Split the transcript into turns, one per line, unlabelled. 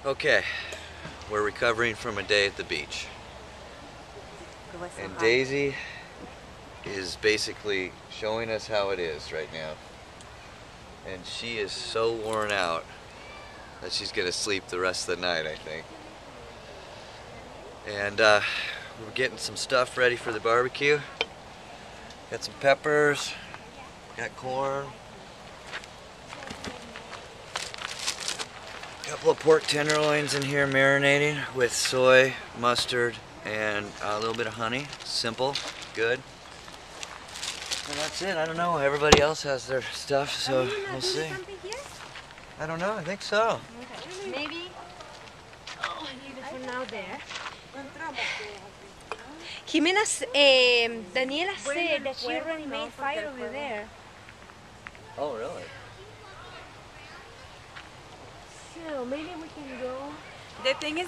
Okay, we're recovering from a day at the beach. And Daisy is basically showing us how it is right now. And she is so worn out that she's gonna sleep the rest of the night, I think. And we're getting some stuff ready for the barbecue. Got some peppers, got corn, a couple of pork tenderloins in here marinating with soy, mustard, and a little bit of honey. Simple, good. And that's it. I don't know. Everybody else has their stuff, so we'll see. I don't know. I think so.
Maybe. Oh, leave it for now there. Daniela said that she already made fire over there.
Oh, really?
So maybe we can go.
The thing is,